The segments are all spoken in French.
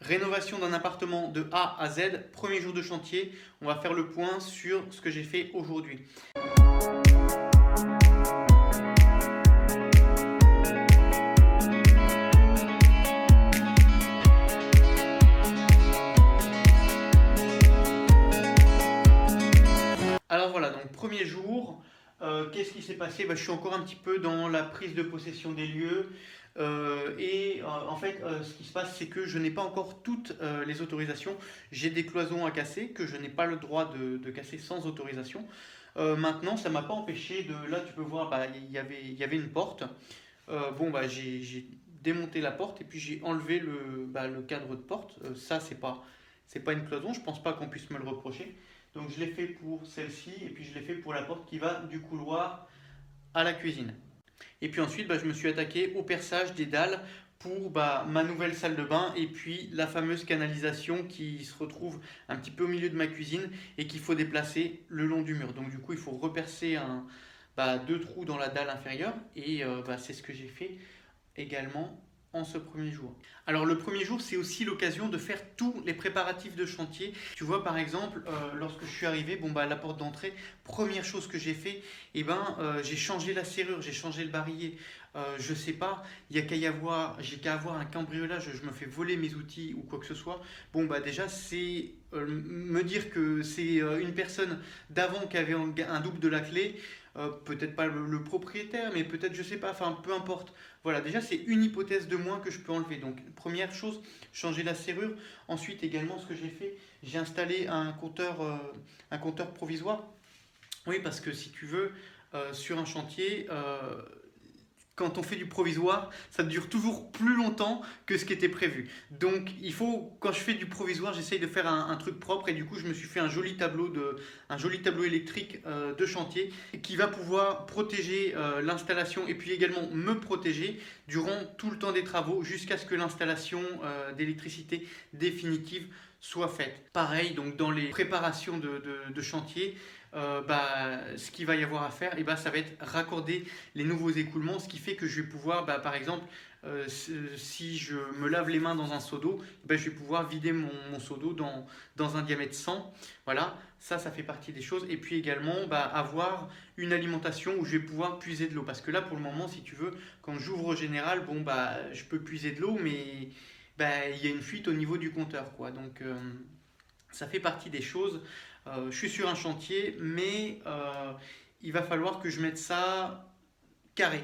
Rénovation d'un appartement de A à Z, premier jour de chantier. On va faire le point sur ce que j'ai fait aujourd'hui. Alors voilà, donc premier jour, qu'est-ce qui s'est passé? Je suis encore un petit peu dans la prise de possession des lieux. En fait, ce qui se passe, c'est que je n'ai pas encore toutes les autorisations. J'ai des cloisons à casser que je n'ai pas le droit de casser sans autorisation. Maintenant, ça ne m'a pas empêché de... Là, tu peux voir, il y avait une porte. J'ai démonté la porte et puis j'ai enlevé le cadre de porte. Ça, c'est pas une cloison. Je pense pas qu'on puisse me le reprocher. Donc je l'ai fait pour celle-ci et puis je l'ai fait pour la porte qui va du couloir à la cuisine. Et puis ensuite, je me suis attaqué au perçage des dalles pour ma nouvelle salle de bain et puis la fameuse canalisation qui se retrouve un petit peu au milieu de ma cuisine et qu'il faut déplacer le long du mur. Donc du coup, il faut repercer deux trous dans la dalle inférieure et c'est ce que j'ai fait également en ce premier jour. Alors le premier jour, c'est aussi l'occasion de faire tous les préparatifs de chantier. Tu vois par exemple, lorsque je suis arrivé, à la porte d'entrée, première chose que j'ai fait, j'ai changé la serrure, j'ai changé le barillet. Je sais pas, j'ai qu'à avoir un cambriolage, je me fais voler mes outils ou quoi que ce soit. Déjà c'est me dire que c'est une personne d'avant qui avait un double de la clé. Peut-être pas le propriétaire, mais peut-être, je sais pas, enfin peu importe. Voilà, déjà c'est une hypothèse de moins que je peux enlever. Donc première chose, changer la serrure. Ensuite également, ce que j'ai fait, j'ai installé un compteur provisoire. Oui, parce que si tu veux, sur un chantier, quand on fait du provisoire, ça dure toujours plus longtemps que ce qui était prévu. Donc il faut, quand je fais du provisoire, j'essaye de faire un truc propre et du coup je me suis fait un joli tableau électrique de chantier qui va pouvoir protéger l'installation et puis également me protéger durant tout le temps des travaux jusqu'à ce que l'installation d'électricité définitive soit faite. Pareil, donc dans les préparations de chantier, ce qu'il va y avoir à faire, ça va être raccorder les nouveaux écoulements, ce qui fait que je vais pouvoir, par exemple, si je me lave les mains dans un seau d'eau, je vais pouvoir vider mon seau d'eau dans un diamètre 100. Voilà, ça fait partie des choses. Et puis également, avoir une alimentation où je vais pouvoir puiser de l'eau. Parce que là, pour le moment, si tu veux, quand j'ouvre au général, je peux puiser de l'eau, mais il y a une fuite au niveau du compteur, quoi. Donc, ça fait partie des choses. Je suis sur un chantier, mais il va falloir que je mette ça carré.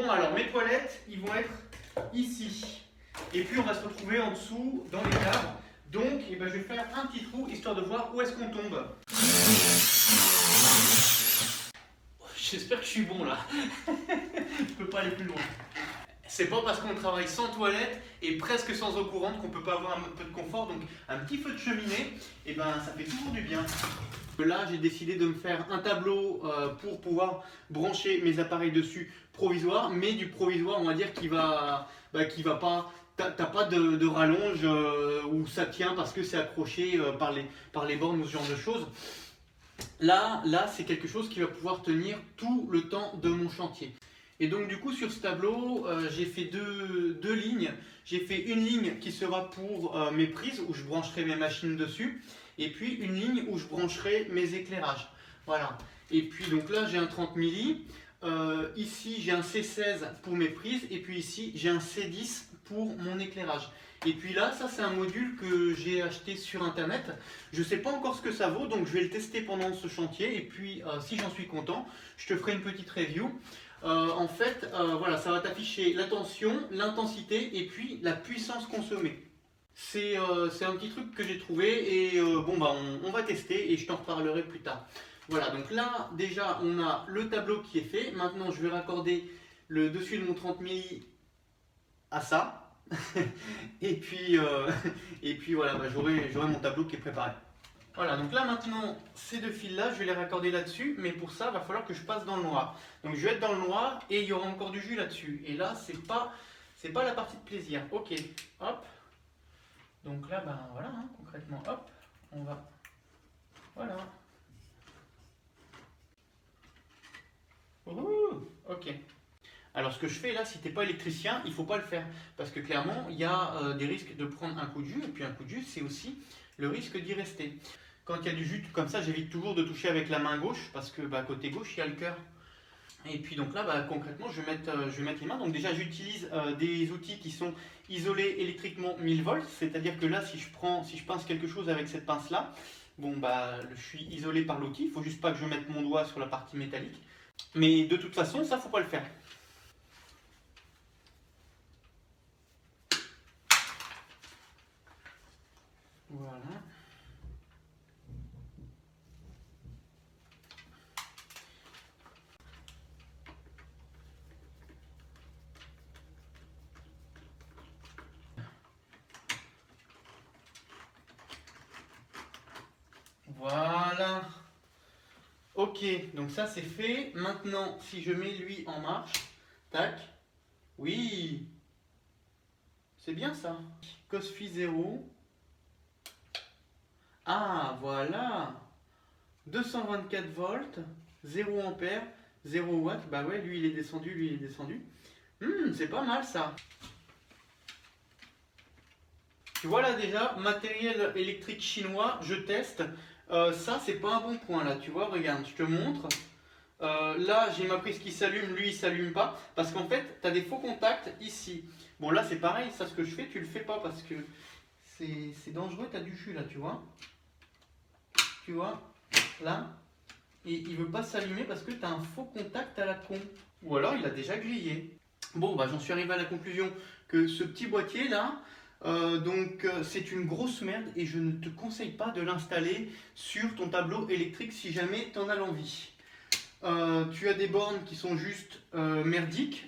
Alors mes toilettes, ils vont être ici. Et puis on va se retrouver en dessous, dans les caves. Donc, je vais faire un petit trou, histoire de voir où est-ce qu'on tombe. J'espère que je suis bon là. Je peux pas aller plus loin. C'est pas parce qu'on travaille sans toilette et presque sans eau courante qu'on peut pas avoir un peu de confort. Donc un petit feu de cheminée, ça fait toujours du bien. Là, j'ai décidé de me faire un tableau pour pouvoir brancher mes appareils dessus provisoire, mais du provisoire, on va dire, qui va pas. T'as pas de rallonge où ça tient parce que c'est accroché par les bornes ou ce genre de choses. Là, c'est quelque chose qui va pouvoir tenir tout le temps de mon chantier. Et donc du coup sur ce tableau, j'ai fait deux lignes. J'ai fait une ligne qui sera pour mes prises où je brancherai mes machines dessus et puis une ligne où je brancherai mes éclairages. Voilà. Et puis donc là j'ai un 30 milli. Ici j'ai un C16 pour mes prises et puis ici j'ai un C10 pour mon éclairage. Et puis là, ça c'est un module que j'ai acheté sur internet. Je ne sais pas encore ce que ça vaut, donc je vais le tester pendant ce chantier. Et puis si j'en suis content, je te ferai une petite review. En fait, voilà, ça va t'afficher la tension, l'intensité et puis la puissance consommée. C'est un petit truc que j'ai trouvé et bon bah on va tester et je t'en reparlerai plus tard. Voilà, donc là déjà on a le tableau qui est fait. Maintenant je vais raccorder le dessus de mon 30 milli à ça. et puis voilà, bah, j'aurai mon tableau qui est préparé. Voilà, donc là maintenant ces deux fils là je vais les raccorder là-dessus, mais pour ça il va falloir que je passe dans le noir. Donc je vais être dans le noir et il y aura encore du jus là-dessus. Et là c'est pas la partie de plaisir. Ok, hop. Donc là ben voilà, hein, concrètement, hop, on va. Voilà. Ouh, ok. Alors ce que je fais là, si t'es pas électricien, il faut pas le faire. Parce que clairement, il y a des risques de prendre un coup de jus. Et puis un coup de jus, c'est aussi le risque d'y rester. Quand il y a du jus comme ça, j'évite toujours de toucher avec la main gauche. Parce que bah, côté gauche, il y a le cœur. Et puis donc là, bah, concrètement, je vais mettre les mains. Donc déjà, j'utilise des outils qui sont isolés électriquement 1000 volts. C'est-à-dire que là, si je pince quelque chose avec cette pince-là, bon bah, je suis isolé par l'outil. Il faut juste pas que je mette mon doigt sur la partie métallique. Mais de toute façon, ça, faut pas le faire. Voilà. Voilà. Ok, donc ça c'est fait. Maintenant, si je mets lui en marche, tac. Oui, c'est bien ça. Cosfi 0. Ah, voilà. 224 volts, 0 ampère, 0 watts. Bah ouais, lui il est descendu, lui il est descendu. C'est pas mal ça. Tu vois là déjà, matériel électrique chinois, je teste. Ça c'est pas un bon point là, tu vois, regarde, je te montre. Là j'ai ma prise qui s'allume, lui il s'allume pas. Parce qu'en fait, tu as des faux contacts ici. Bon là c'est pareil, ça ce que je fais, tu le fais pas parce que c'est dangereux, tu as du jus là, tu vois. Tu vois, là. Et il veut pas s'allumer parce que tu as un faux contact à la con. Ou alors il a déjà grillé. Bon bah j'en suis arrivé à la conclusion que ce petit boîtier là, c'est une grosse merde et je ne te conseille pas de l'installer sur ton tableau électrique si jamais tu en as l'envie. Tu as des bornes qui sont juste merdiques.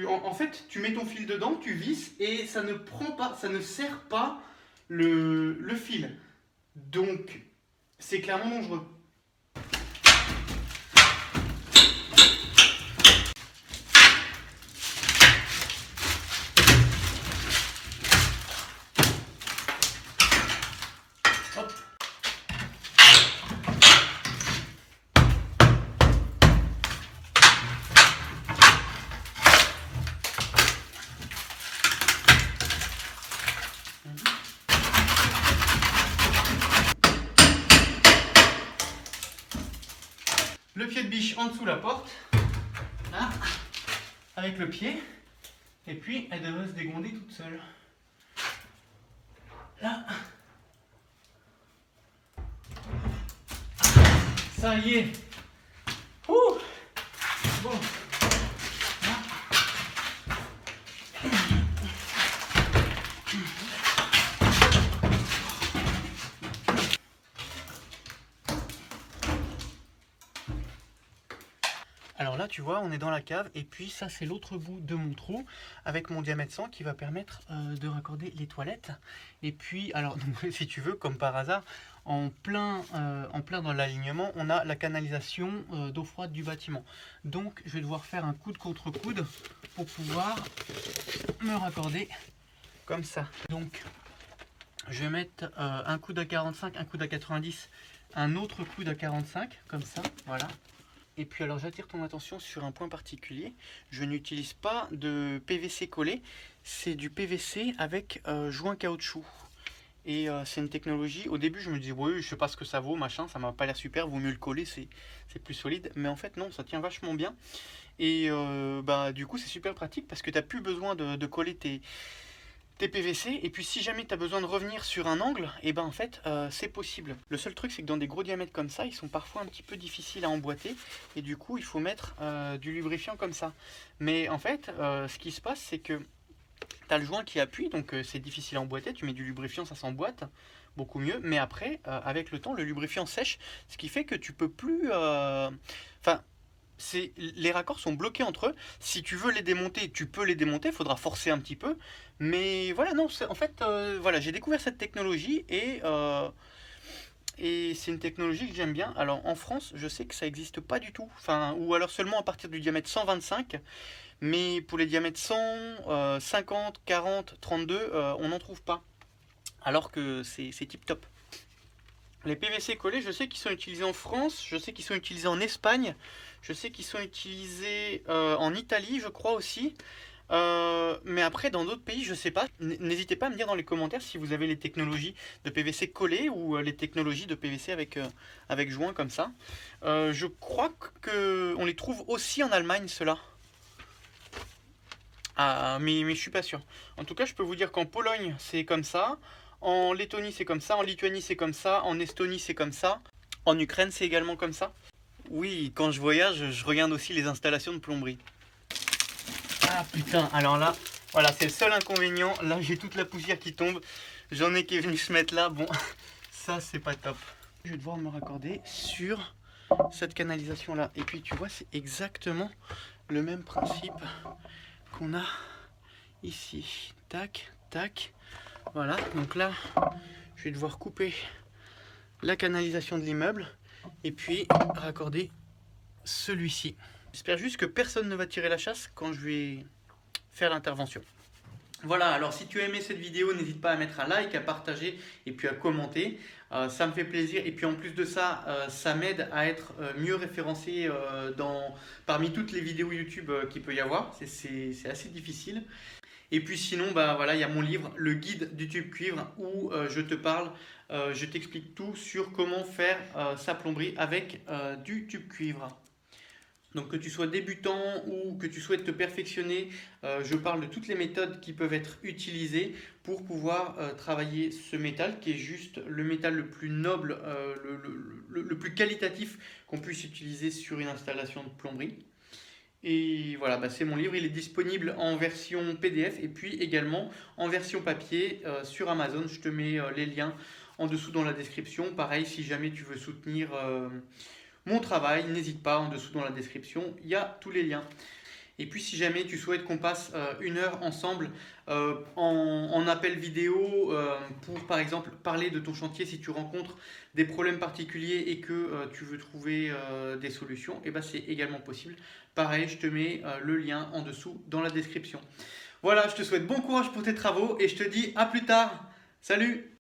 En fait, tu mets ton fil dedans, tu visses et ça ne prend pas, ça ne serre pas le fil. Donc, c'est clairement dangereux. Hop. Le pied de biche en dessous la porte, là, avec le pied, et puis elle devrait se dégonder toute seule. Là, ça y est. Ouh. Bon. Là. Alors là, tu vois, on est dans la cave et puis ça, c'est l'autre bout de mon trou avec mon diamètre 100 qui va permettre de raccorder les toilettes. Et puis, alors, donc, si tu veux, comme par hasard, en plein dans l'alignement, on a la canalisation d'eau froide du bâtiment. Donc, je vais devoir faire un coude contre coude pour pouvoir me raccorder comme ça. Donc, je vais mettre un coude à 45, un coude à 90, un autre coude à 45, comme ça, voilà. Et puis alors j'attire ton attention sur un point particulier, je n'utilise pas de PVC collé, c'est du PVC avec joint caoutchouc. Et c'est une technologie, au début je me disais oui je sais pas ce que ça vaut, machin, ça m'a pas l'air super, vaut mieux le coller, c'est plus solide. Mais en fait non, ça tient vachement bien. Et bah du coup c'est super pratique parce que t'as plus besoin de coller tes PVC. Et puis si jamais tu as besoin de revenir sur un angle, et ben en fait c'est possible. Le seul truc c'est que dans des gros diamètres comme ça, ils sont parfois un petit peu difficiles à emboîter. Et du coup il faut mettre du lubrifiant comme ça. Mais en fait ce qui se passe c'est que tu as le joint qui appuie, donc c'est difficile à emboîter. Tu mets du lubrifiant, ça s'emboîte beaucoup mieux. Mais après avec le temps le lubrifiant sèche, ce qui fait que tu peux plus... Enfin... les raccords sont bloqués entre eux. Si tu veux les démonter, tu peux les démonter. Il faudra forcer un petit peu. Mais voilà, non, en fait, voilà, j'ai découvert cette technologie et c'est une technologie que j'aime bien. Alors en France, je sais que ça n'existe pas du tout. Enfin, ou alors seulement à partir du diamètre 125. Mais pour les diamètres 100, 50, 40, 32, on n'en trouve pas. Alors que c'est tip top. Les PVC collés, je sais qu'ils sont utilisés en France, je sais qu'ils sont utilisés en Espagne, je sais qu'ils sont utilisés en Italie, je crois aussi. Mais après, dans d'autres pays, je sais pas. N'hésitez pas à me dire dans les commentaires si vous avez les technologies de PVC collés ou les technologies de PVC avec joint comme ça. Je crois qu'on les trouve aussi en Allemagne, ceux-là. Ah, mais je suis pas sûr. En tout cas, je peux vous dire qu'en Pologne, c'est comme ça. En Lettonie, c'est comme ça. En Lituanie, c'est comme ça. En Estonie, c'est comme ça. En Ukraine, c'est également comme ça. Oui, quand je voyage, je regarde aussi les installations de plomberie. Ah putain, alors là, voilà, c'est le seul inconvénient. Là, j'ai toute la poussière qui tombe. J'en ai qui est venu se mettre là. Bon, ça, c'est pas top. Je vais devoir me raccorder sur cette canalisation là. Et puis, tu vois, c'est exactement le même principe qu'on a ici. Tac, tac. Voilà, donc là, je vais devoir couper la canalisation de l'immeuble et puis raccorder celui-ci. J'espère juste que personne ne va tirer la chasse quand je vais faire l'intervention. Voilà, alors si tu as aimé cette vidéo, n'hésite pas à mettre un like, à partager et puis à commenter. Ça me fait plaisir et puis en plus de ça, ça m'aide à être mieux référencé parmi toutes les vidéos YouTube qu'il peut y avoir. C'est assez difficile. Et puis sinon, bah voilà, il y a mon livre, le guide du tube cuivre, où je t'explique tout sur comment faire sa plomberie avec du tube cuivre. Donc que tu sois débutant ou que tu souhaites te perfectionner, je parle de toutes les méthodes qui peuvent être utilisées pour pouvoir travailler ce métal qui est juste le métal le plus noble, le plus qualitatif qu'on puisse utiliser sur une installation de plomberie. Et voilà, bah c'est mon livre, il est disponible en version PDF et puis également en version papier sur Amazon. Je te mets les liens en dessous dans la description. Pareil, si jamais tu veux soutenir mon travail, n'hésite pas, en dessous dans la description, il y a tous les liens. Et puis si jamais tu souhaites qu'on passe une heure ensemble en appel vidéo pour par exemple parler de ton chantier, si tu rencontres des problèmes particuliers et que tu veux trouver des solutions, et ben c'est également possible. Pareil, je te mets le lien en dessous dans la description. Voilà, je te souhaite bon courage pour tes travaux et je te dis à plus tard. Salut!